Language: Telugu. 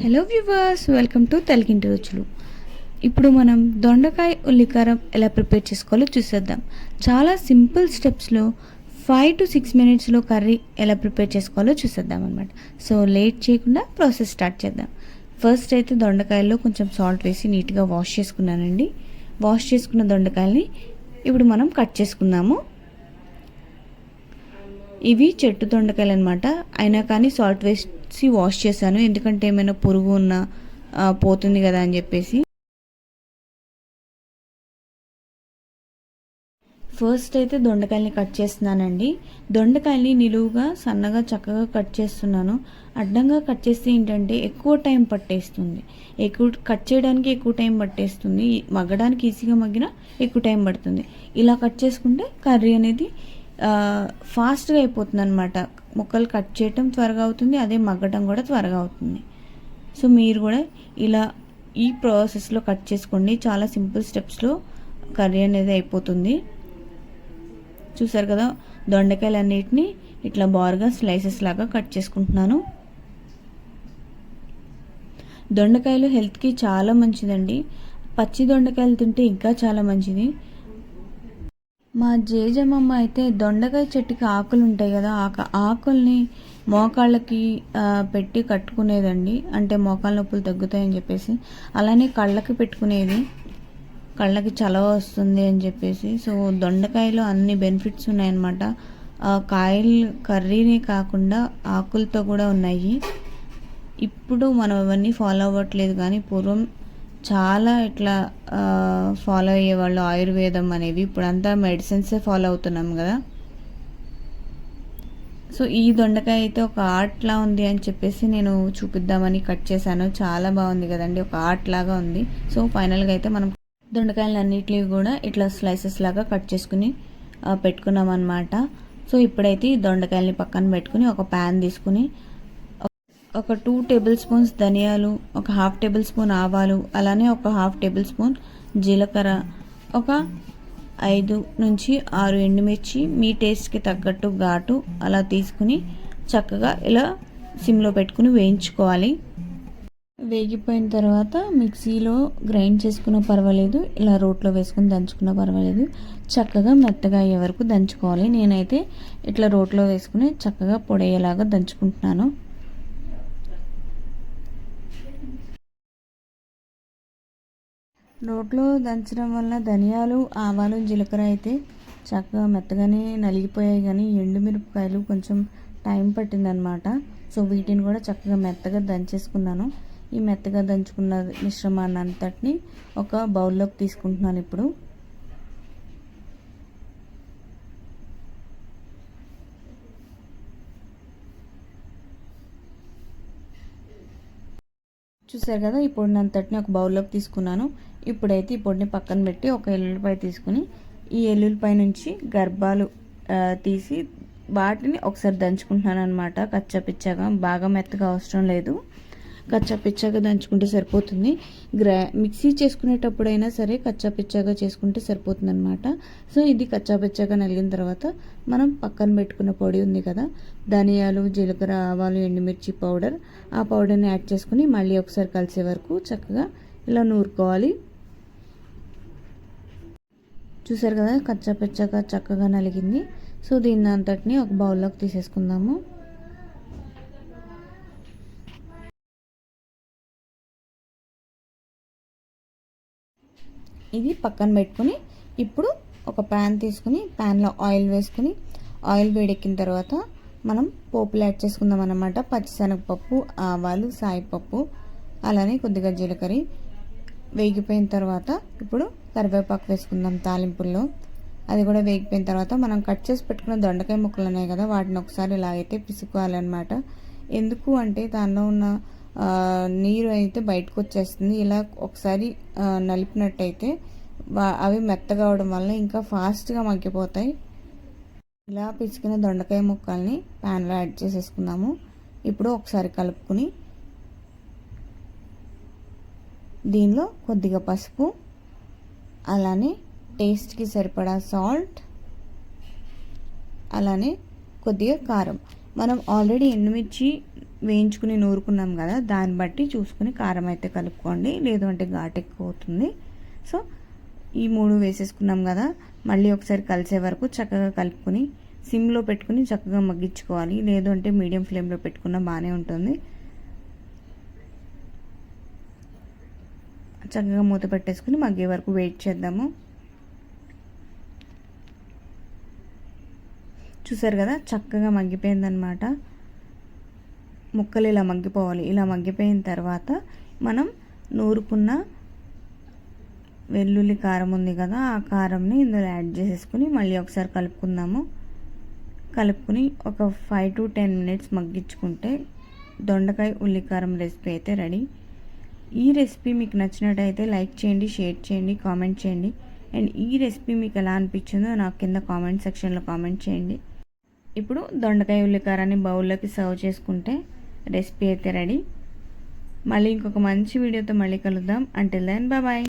హలో వ్యూవర్స్, వెల్కమ్ టు తెలుగింటి రుచులు. ఇప్పుడు మనం దొండకాయ ఉల్లికారం ఎలా ప్రిపేర్ చేసుకోవాలో చూసేద్దాం. చాలా సింపుల్ స్టెప్స్లో 5 to 6 మినిట్స్లో కర్రీ ఎలా ప్రిపేర్ చేసుకోవాలో చూసేద్దాం అనమాట. సో లేట్ చేయకుండా ప్రాసెస్ స్టార్ట్ చేద్దాం. ఫస్ట్ అయితే దొండకాయల్లో కొంచెం సాల్ట్ వేసి నీట్గా వాష్ చేసుకున్నానండి. వాష్ చేసుకున్న దొండకాయల్ని ఇప్పుడు మనం కట్ చేసుకుందాము. ఇవి చెట్టు దొండకాయలు అనమాట. అయినా కానీ సాల్ట్ వేసి వాష్ చేశాను, ఎందుకంటే ఏమైనా పురుగు ఉన్నా పోతుంది కదా అని చెప్పేసి. ఫస్ట్ అయితే దొండకాయల్ని కట్ చేస్తున్నానండి. దొండకాయల్ని నిలువుగా సన్నగా చక్కగా కట్ చేస్తున్నాను. అడ్డంగా కట్ చేస్తే ఏంటంటే ఎక్కువ టైం పట్టేస్తుంది. కట్ చేయడానికి ఎక్కువ టైం పట్టేస్తుంది, మగ్గడానికి ఈజీగా మగ్గినా ఎక్కువ టైం పడుతుంది. ఇలా కట్ చేసుకుంటే కర్రీ అనేది ఫాస్ట్గా అయిపోతుంది అనమాట. ముక్కలు కట్ చేయటం త్వరగా అవుతుంది, అదే మగ్గటం కూడా త్వరగా అవుతుంది. సో మీరు కూడా ఇలా ఈ ప్రాసెస్లో కట్ చేసుకోండి. చాలా సింపుల్ స్టెప్స్లో కర్రీ అనేది అయిపోతుంది. చూసారు కదా, దొండకాయలు అన్నిటిని ఇట్లా బారుగా స్లైసెస్ లాగా కట్ చేసుకుంటున్నాను. దొండకాయలు హెల్త్కి చాలా మంచిదండి. పచ్చి దొండకాయలు తింటే ఇంకా చాలా మంచిది. మా జేజమ్మమ్మ అయితే దొండకాయ చెట్టుకి ఆకులు ఉంటాయి కదా, ఆకుల్ని మోకాళ్ళకి పెట్టి కట్టుకునేదండి. అంటే మోకాళ్ళ నొప్పులు తగ్గుతాయని చెప్పేసి. అలానే కళ్ళకి పెట్టుకునేది, కళ్ళకి చలవ వస్తుంది అని చెప్పేసి. సో దొండకాయలో అన్ని బెనిఫిట్స్ ఉన్నాయన్నమాట. కాయలు కర్రీనే కాకుండా ఆకులతో కూడా ఉన్నాయి. ఇప్పుడు మనం అవన్నీ ఫాలో అవ్వట్లేదు, కానీ పూర్వం చాలా ఇట్లా ఫాలో అయ్యేవాళ్ళు ఆయుర్వేదం అనేవి. ఇప్పుడంతా మెడిసిన్సే ఫాలో అవుతున్నాం కదా. సో ఈ దొండకాయ అయితే ఒక ఆర్ట్లా ఉంది అని చెప్పేసి నేను చూపిద్దామని కట్ చేశాను. చాలా బాగుంది కదండి, ఒక ఆర్ట్ లాగా ఉంది. సో ఫైనల్గా అయితే మనం దొండకాయలు అన్నిటిని కూడా ఇట్లా స్లైసెస్ లాగా కట్ చేసుకుని పెట్టుకున్నాం అన్నమాట. సో ఇప్పుడైతే ఈ దొండకాయలని పక్కన పెట్టుకుని ఒక ప్యాన్ తీసుకుని ఒక 2 టేబుల్ స్పూన్స్ ధనియాలు, ఒక 1/2 టేబుల్ స్పూన్ ఆవాలు, అలానే ఒక 1/2 టేబుల్ స్పూన్ జీలకర్ర, ఒక 5 నుంచి 6 ఎండుమిర్చి, మీ టేస్ట్కి తగ్గట్టు ఘాటు అలా తీసుకుని చక్కగా ఇలా సిమ్లో పెట్టుకుని వేయించుకోవాలి. వేగిపోయిన తర్వాత మిక్సీలో గ్రైండ్ చేసుకున్న పర్వాలేదు, ఇలా రోట్లో వేసుకుని దంచుకున్న పర్వాలేదు. చక్కగా మెత్తగా అయ్యే వరకు దంచుకోవాలి. నేనైతే ఇట్లా రోట్లో వేసుకుని చక్కగా పొడయ్యేలాగా దంచుకుంటున్నాను. రోట్లో దంచడం వల్ల ధనియాలు, ఆవాలు, జీలకర్ర అయితే చక్కగా మెత్తగానే నలిగిపోయాయి, కానీ ఎండుమిరపకాయలు కొంచెం టైం పట్టిందనమాట. సో వీటిని కూడా చక్కగా మెత్తగా దంచేసుకున్నాను. ఈ మెత్తగా దంచుకున్న మిశ్రమాన్ని అంతటిని ఒక బౌల్లోకి తీసుకుంటున్నాను. ఇప్పుడు చూసారు కదా, ఈ పొడిని అంతటిని ఒక బౌల్లోకి తీసుకున్నాను. ఇప్పుడైతే ఈ పొడిని పక్కన పెట్టి ఒక ఎల్లుల్లిపాయ తీసుకుని ఈ ఎల్లుల్లిపాయ నుంచి గర్భాలు తీసి వాటిని ఒకసారి దంచుకుంటున్నాను అనమాట. కచ్చాపిచ్చాగా, బాగా మెత్తగా అవసరం లేదు, కచ్చాపిచ్చాగా దంచుకుంటే సరిపోతుంది. మిక్సీ చేసుకునేటప్పుడైనా సరే కచ్చాపిచ్చాగా చేసుకుంటే సరిపోతుంది అనమాట. సో ఇది కచ్చాపిచ్చాగా నలిగిన తర్వాత మనం పక్కన పెట్టుకున్న పొడి ఉంది కదా, ధనియాలు, జీలకర్ర, ఆవాలు, ఎండుమిర్చి పౌడర్, ఆ పౌడర్ని యాడ్ చేసుకుని మళ్ళీ ఒకసారి కలిసే వరకు చక్కగా ఇలా నూరుకోవాలి. చూసారు కదా, కచ్చాపిచ్చాగా చక్కగా నలిగింది. సో దీన్ని అంతటిని ఒక బౌల్లోకి తీసేసుకుందాము. ఇది పక్కన పెట్టుకుని ఇప్పుడు ఒక ప్యాన్ తీసుకుని ప్యాన్లో ఆయిల్ వేసుకుని, ఆయిల్ వేడెక్కిన తర్వాత మనం పోపులు యాడ్ చేసుకుందాం అన్నమాట. పచ్చిశనగపప్పు, ఆవాలు, సాయిపప్పు, అలానే కొద్దిగా జీలకర్ర వేగిపోయిన తర్వాత ఇప్పుడు కరివేపాకు వేసుకుందాం తాలింపుల్లో. అది కూడా వేగిపోయిన తర్వాత మనం కట్ చేసి పెట్టుకున్న దొండకాయ ముక్కలు ఉన్నాయి కదా, వాటిని ఒకసారి ఇలా అయితే పిసుకోవాలన్నమాట. ఎందుకు అంటే దానిలో ఉన్న నీరు అయితే బయటకు వచ్చేస్తుంది. ఇలా ఒకసారి నలిపినట్టయితే అవి మెత్తగా అవడం వల్ల ఇంకా ఫాస్ట్గా మగ్గిపోతాయి. ఇలా పిసికిన దొండకాయ ముక్కల్ని ప్యాన్లో యాడ్ చేసేసుకుందాము. ఇప్పుడు ఒకసారి కలుపుకుని దీనిలో కొద్దిగా పసుపు, అలానే టేస్ట్కి సరిపడా సాల్ట్, అలానే కొద్దిగా కారం. మనం ఆల్రెడీ ఎండుమిర్చి వేయించుకుని నూరుకున్నాం కదా, దాన్ని బట్టి చూసుకుని కారం అయితే కలుపుకోండి, లేదు అంటే ఘాటు ఎక్కువ అవుతుంది. సో ఈ 3 వేసేసుకున్నాం కదా, మళ్ళీ ఒకసారి కలిసే వరకు చక్కగా కలుపుకొని సిమ్లో పెట్టుకుని చక్కగా మగ్గించుకోవాలి, లేదు అంటే మీడియం ఫ్లేమ్లో పెట్టుకున్నా బాగానే ఉంటుంది. చక్కగా మూత పెట్టేసుకుని మగ్గే వరకు వెయిట్ చేద్దాము. చూసారు కదా, చక్కగా మగ్గిపోయిందనమాట. ముక్కలు ఇలా మగ్గిపోవాలి. ఇలా మగ్గిపోయిన తర్వాత మనం నూరుకున్న వెల్లుల్లి కారం ఉంది కదా, ఆ కారంని ఇందులో యాడ్ చేసేసుకుని మళ్ళీ ఒకసారి కలుపుకుందాము. కలుపుకుని ఒక 5 to 10 minutes మగ్గించుకుంటే దొండకాయ ఉల్లికారం రెసిపీ అయితే రెడీ. ఈ రెసిపీ మీకు నచ్చినట్టయితే లైక్ చేయండి, షేర్ చేయండి, కామెంట్ చేయండి. అండ్ ఈ రెసిపీ మీకు ఎలా అనిపించిందో నాకు కింద కామెంట్ సెక్షన్లో కామెంట్ చేయండి. ఇప్పుడు దొండకాయ ఉల్లికారాన్ని బౌల్లోకి సర్వ్ చేసుకుంటే రెసిపీ అయితే రెడీ. మళ్ళీ ఇంకొక మంచి వీడియోతో మళ్ళీ కలుద్దాం. Until then bye.